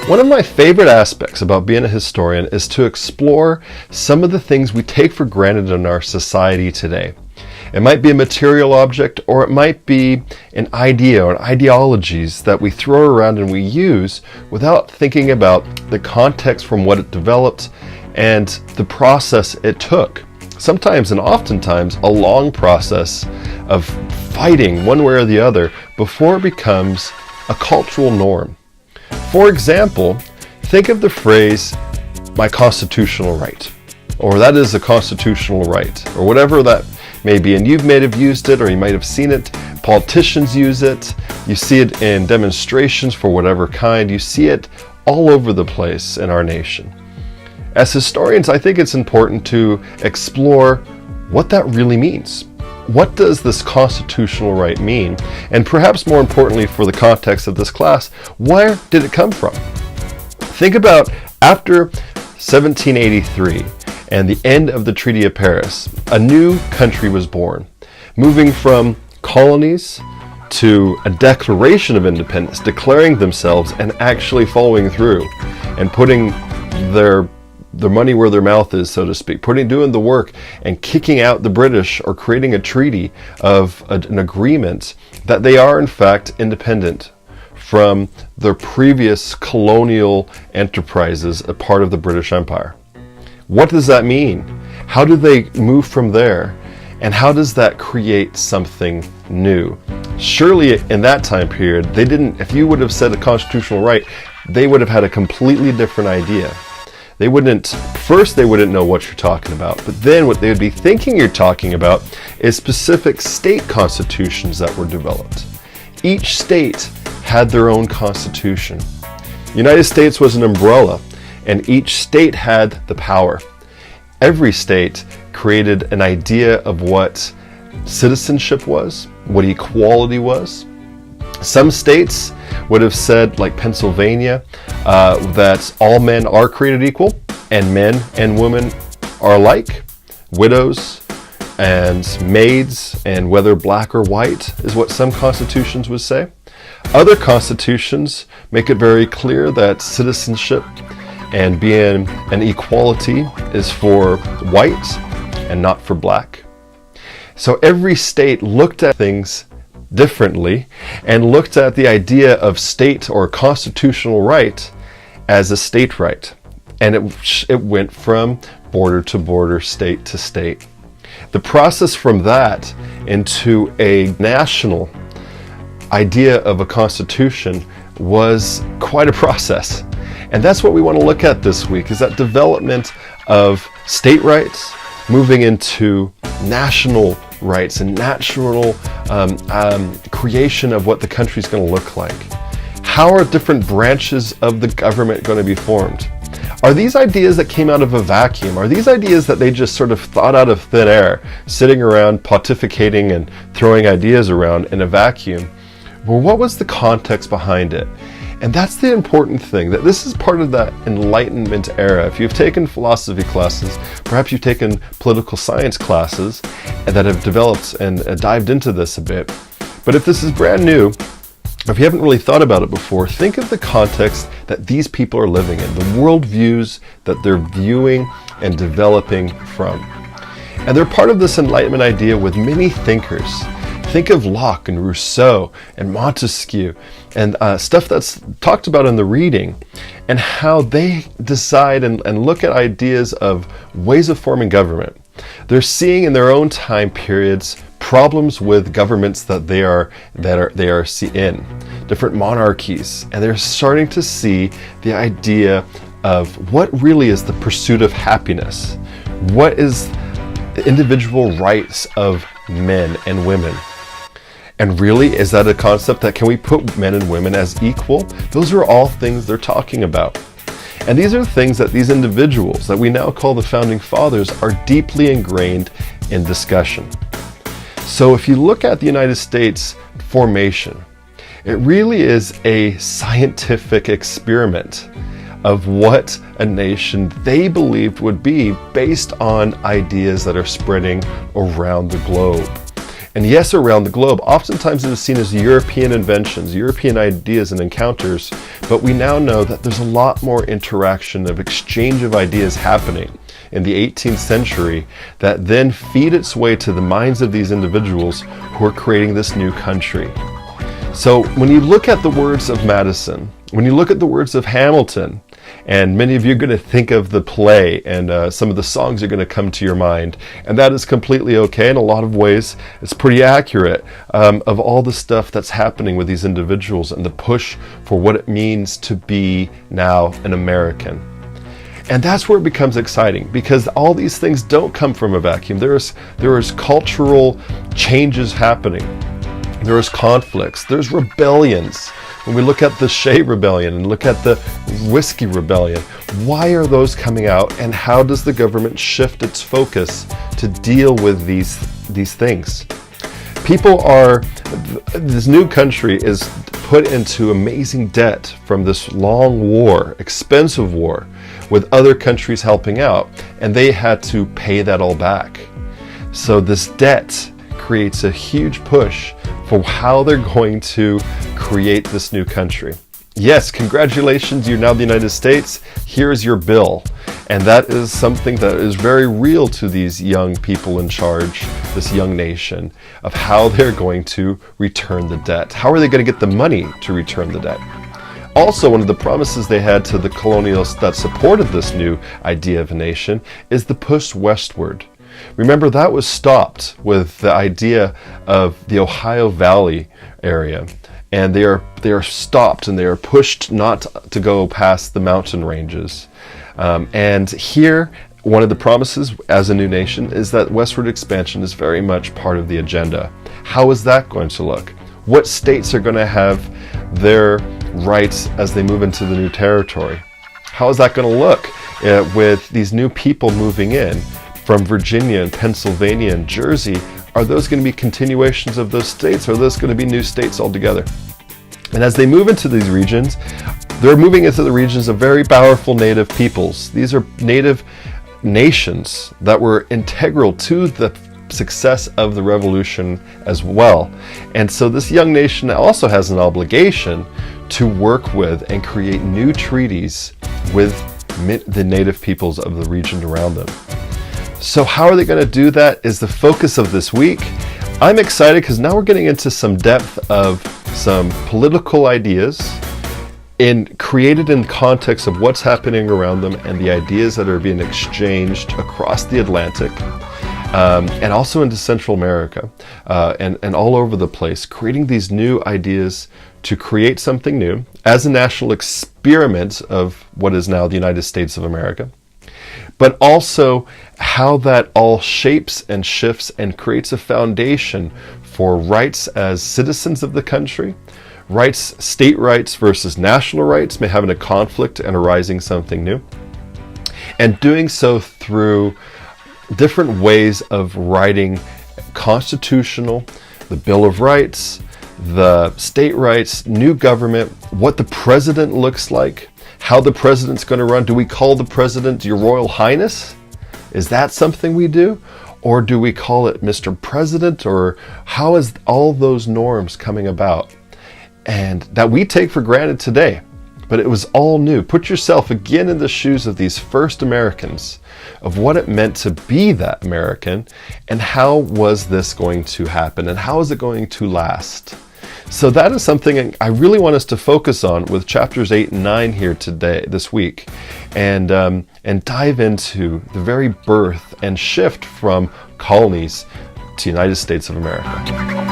One of my favorite aspects about being a historian is to explore some of the things we take for granted in our society today. It might be a material object, or it might be an idea or ideologies that we throw around and we use without thinking about the context from what it developed and the process it took. Sometimes and oftentimes a long process of fighting one way or the other before it becomes a cultural norm. For example, think of the phrase, "my constitutional right," or "that is a constitutional right," or whatever that may be. And you may have used it, or you might have seen it. Politicians use it. You see it in demonstrations for whatever kind. You see it all over the place in our nation. As historians, I think it's important to explore what that really means. What does this constitutional right mean? And perhaps more importantly for the context of this class, where did it come from? Think about after 1783 and the end of the Treaty of Paris, a new country was born, moving from colonies to a declaration of independence, declaring themselves and actually following through and putting their money where their mouth is, so to speak, doing the work and kicking out the British, or creating a treaty of an agreement that they are in fact independent from their previous colonial enterprises, a part of the British Empire. What does that mean? How do they move from there? And how does that create something new? Surely in that time period, if you would have said a constitutional right, they would have had a completely different idea. They wouldn't know what you're talking about, but then what they would be thinking you're talking about is specific state constitutions that were developed. Each state had their own constitution. The United States was an umbrella, and each state had the power. Every state created an idea of what citizenship was, what equality was. Some states would have said, like Pennsylvania, that all men are created equal and men and women are alike. Widows and maids, and whether black or white, is what some constitutions would say. Other constitutions make it very clear that citizenship and being an equality is for white and not for black. So every state looked at things differently and looked at the idea of state or constitutional right as a state right. And it went from border to border, state to state. The process from that into a national idea of a constitution was quite a process. And that's what we want to look at this week, is that development of state rights moving into national rights and national creation of what the country's going to look like. How are different branches of the government going to be formed? Are these ideas that came out of a vacuum? Are these ideas that they just sort of thought out of thin air, sitting around pontificating and throwing ideas around in a vacuum? Well, what was the context behind it? And that's the important thing, that this is part of that Enlightenment era. If you've taken philosophy classes, perhaps you've taken political science classes that have developed and dived into this a bit. But if this is brand new, if you haven't really thought about it before, think of the context that these people are living in, the worldviews that they're viewing and developing from. And they're part of this Enlightenment idea with many thinkers. Think of Locke and Rousseau and Montesquieu and stuff that's talked about in the reading, and how they decide and look at ideas of ways of forming government. They're seeing in their own time periods problems with governments that they are in, different monarchies, and they're starting to see the idea of what really is the pursuit of happiness, what is the individual rights of men and women. And really, is that a concept that can we put men and women as equal? Those are all things they're talking about. And these are things that these individuals that we now call the Founding Fathers are deeply ingrained in discussion. So if you look at the United States formation, it really is a scientific experiment of what a nation they believed would be based on ideas that are spreading around the globe. And yes, around the globe, oftentimes it is seen as European inventions, European ideas and encounters, but we now know that there's a lot more interaction of exchange of ideas happening in the 18th century that then feed its way to the minds of these individuals who are creating this new country. So when you look at the words of Madison, when you look at the words of Hamilton, and many of you are going to think of the play, and some of the songs are going to come to your mind, and that is completely okay. In a lot of ways, it's pretty accurate of all the stuff that's happening with these individuals and the push for what it means to be now an American. And that's where it becomes exciting, because all these things don't come from a vacuum. There is cultural changes happening. There is conflicts. There's rebellions. When we look at the Shea Rebellion and look at the Whiskey Rebellion, why are those coming out, and how does the government shift its focus to deal with these things? This new country is put into amazing debt from this long war, expensive war, with other countries helping out, and they had to pay that all back. So this debt creates a huge push for how they're going to create this new country. Yes, congratulations, you're now the United States. Here's your bill. And that is something that is very real to these young people in charge, this young nation, of how they're going to return the debt. How are they going to get the money to return the debt? Also, one of the promises they had to the colonials that supported this new idea of a nation is the push westward. Remember, that was stopped with the idea of the Ohio Valley area, and they are stopped and they are pushed not to go past the mountain ranges. And here, one of the promises as a new nation is that westward expansion is very much part of the agenda. How is that going to look? What states are going to have their rights as they move into the new territory? How is that going to look with these new people moving in from Virginia and Pennsylvania and Jersey? Are those going to be continuations of those states, or are those going to be new states altogether? And as they move into these regions, they're moving into the regions of very powerful native peoples. These are native nations that were integral to the success of the revolution as well. And so this young nation also has an obligation to work with and create new treaties with the native peoples of the region around them. So how are they going to do that is the focus of this week. I'm excited because now we're getting into some depth of some political ideas created in context of what's happening around them and the ideas that are being exchanged across the Atlantic, and also into Central America, and all over the place, creating these new ideas to create something new as a national experiment of what is now the United States of America, but also how that all shapes and shifts and creates a foundation for rights as citizens of the country, state rights versus national rights, may having a conflict and arising something new, and doing so through different ways of writing constitutional, the Bill of Rights, the state rights, new government, what the president looks like, how the president's going to run. Do we call the president Your Royal Highness? Is that something we do? Or do we call it Mr. President? Or how is all those norms coming about? And that we take for granted today, but it was all new. Put yourself again in the shoes of these first Americans, of what it meant to be that American, and how was this going to happen, and how is it going to last? So that is something I really want us to focus on with chapters 8 and 9 here today, this week, and dive into the very birth and shift from colonies to United States of America.